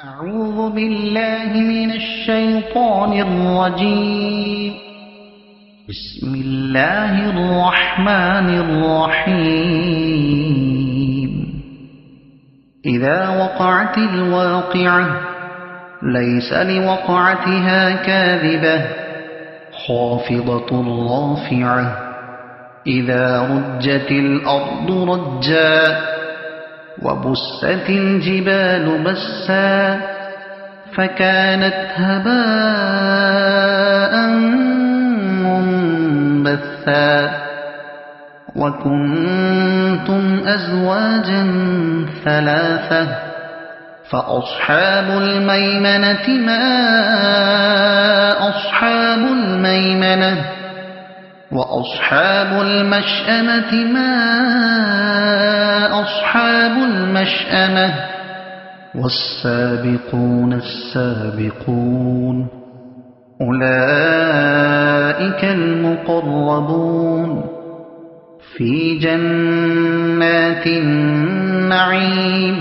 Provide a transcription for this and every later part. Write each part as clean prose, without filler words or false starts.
أعوذ بالله من الشيطان الرجيم. بسم الله الرحمن الرحيم. إذا وقعت الواقعة ليس لوقعتها كاذبة خافضة رافعة إذا رجت الأرض رجا وبست الجبال بسا فكانت هباء منبثا وكنتم أزواجا ثلاثة فأصحاب الميمنة ما أصحاب الميمنة وأصحاب المشأمة ما أصحاب المشأمة والسابقون السابقون أولئك المقربون في جنات النعيم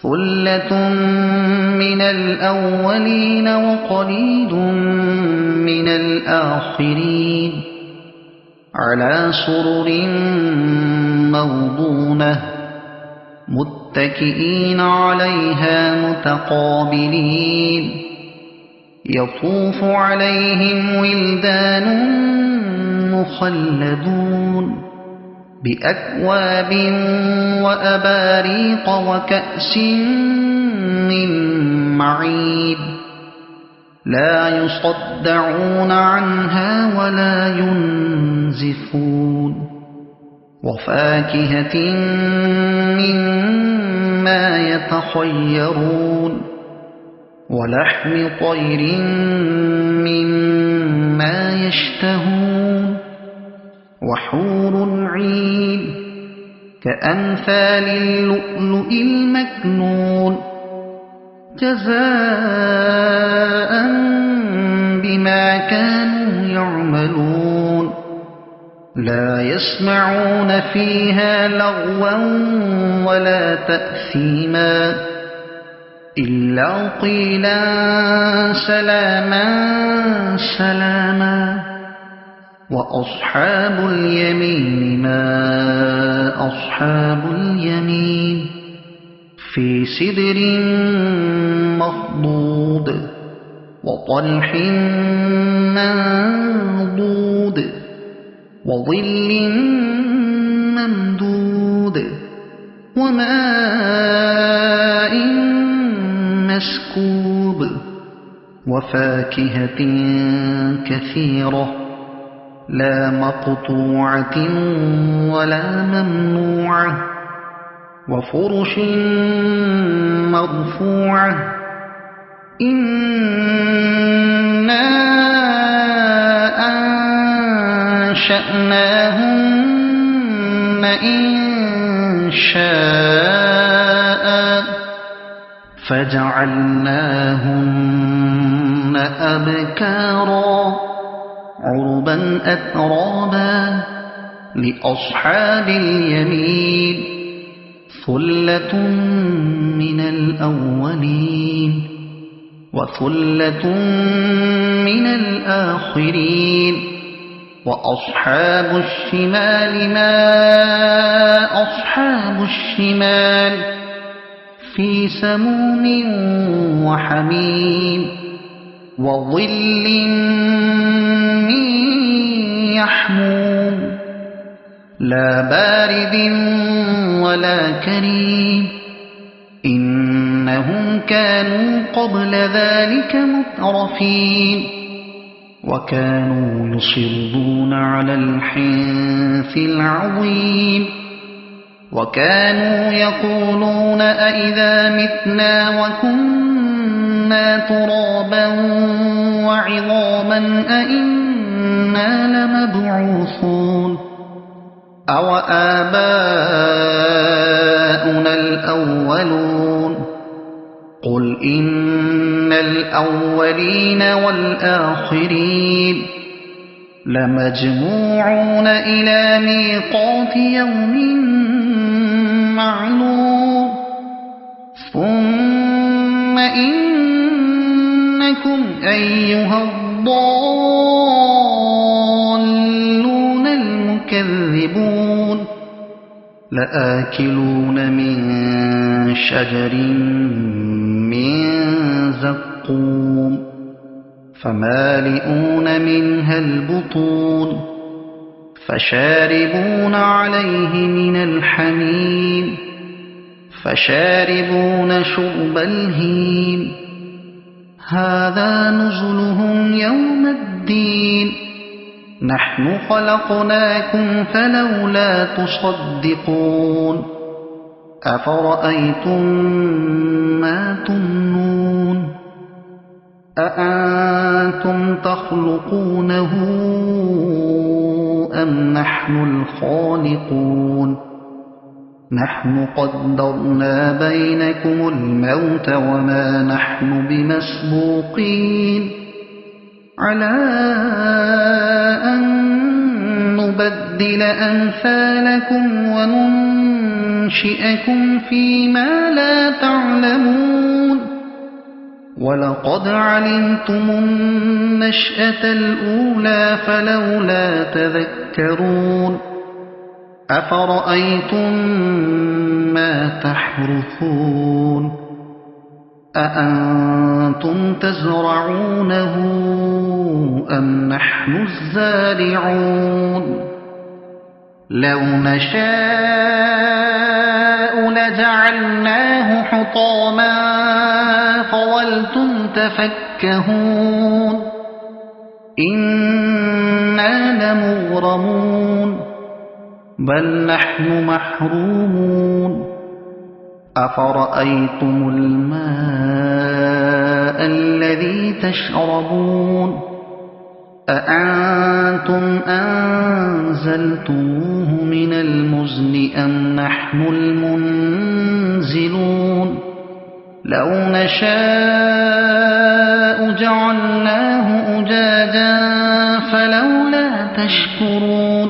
ثلة من الأولين وقليل من الآخرين على سرر موضونة متكئين عليها متقابلين يطوف عليهم ولدان مخلدون بأكواب وأباريق وكأس من معين لا يصدعون عنها ولا ينزفون وفاكهة مما يتخيرون ولحم طير مما يشتهون وحور عين كأمثال اللؤلؤ المكنون جزاء بما كانوا يعملون لا يسمعون فيها لغوا ولا تأثيما إلا قيلا سلاما سلاما وأصحاب اليمين ما أصحاب اليمين في سدر مخضود وطلح منضود وظل ممدود وماء مسكوب وفاكهة كثيرة لا مقطوعة ولا ممنوعة وفرش مرفوعة إنا أنشأناهن إنشاء فجعلناهن أبكارا عربا أترابا لأصحاب اليمين ثلة من الأولين وثلة من الآخرين وأصحاب الشمال ما أصحاب الشمال في سموم وحميم وظل من يحموم لا بارد ولا كريم إنهم كانوا قبل ذلك مترفين وكانوا يصرون على الحنث العظيم وكانوا يقولون أئذا متنا وكنا ترابا وعظاما أئنا لمبعوثون أو آباؤنا الأولون قل إن الأولين والآخرين لمجموعون إلى ميقات يوم معلوم ثم إنكم أيها الضالون المكذبون لآكلون من شجر من زقوم فمالئون منها البطون فشاربون عليه من الحميم فشاربون شرب الهيم هذا نزلهم يوم الدين نحن خلقناكم فلولا تصدقون أفرأيتم ما تمنون أأنتم تخلقونه أم نحن الخالقون نحن قدرنا بينكم الموت وما نحن بمسبوقين على أن نبدل أمثالكم وننشئكم فيما لا تعلمون ولقد علمتم النشأة الأولى فلولا تذكرون أفرأيتم ما تحرثون أأنتم تزرعونه أم نحن الزارعون لو نشاء لجعلناه حطاما فظلتم تفكهون إنا لمغرمون بل نحن محرومون أفرأيتم الماء الذي تشربون أأنتم أنزلتموه من المزن أم نحن المنزلون لو نشاء جعلناه أجاجا فلولا تشكرون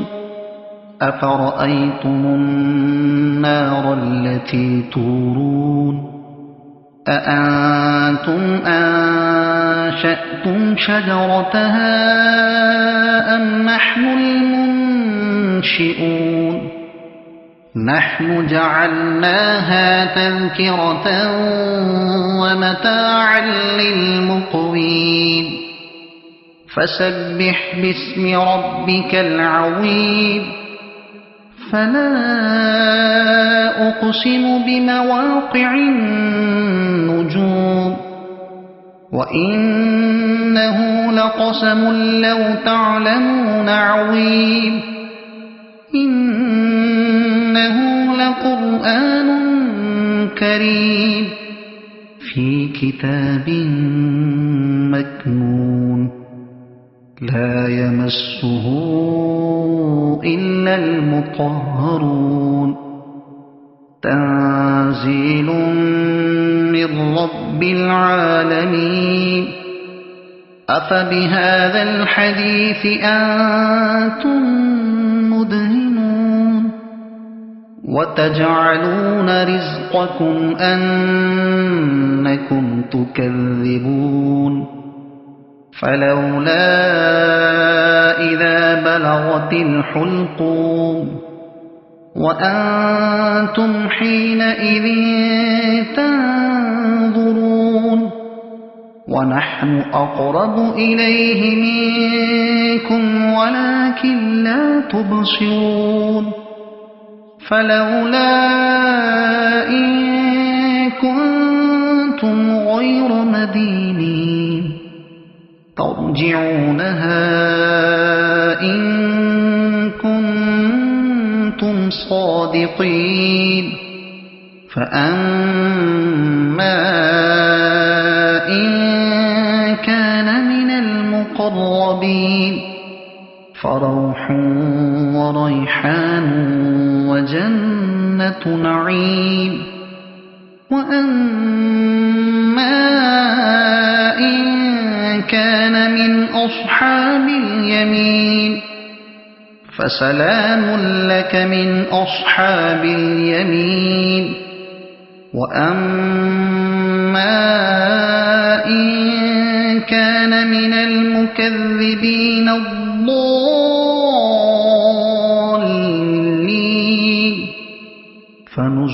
أفرأيتم النار التي تورون أأنتم أنشأتم شجرتها أم نحن المنشئون نحن جعلناها تذكرة ومتاعا للمقوين فسبح باسم ربك العظيم فلا أقسم بمواقع النجوم وإنه لقسم لو تعلمون عظيم إنه لقرآن كريم في كتاب مكنون لا يمسه إلا المطهرون تنزيل من رب العالمين أفبهذا الحديث أنتم مدهنون وتجعلون رزقكم أنكم تكذبون فلولا إذا بلغت الحلقوم وأنتم حينئذ تنظرون ونحن أقرب إليه منكم ولكن لا تبصرون فلولا إن كنتم غير مدينين ترجعونها إن كنتم صادقين فأما إن كان من المقربين فروح وريحان وجنة نعيم وأما إن كان من أصحاب اليمين فسلام لك من أصحاب اليمين وأما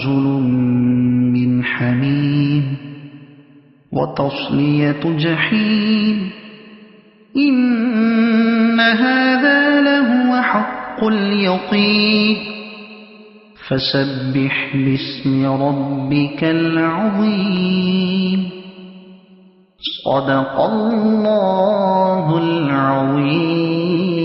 نزل من حميم وتصلية جحيم إن هذا لهو حق اليقين فسبح باسم ربك العظيم صدق الله العظيم.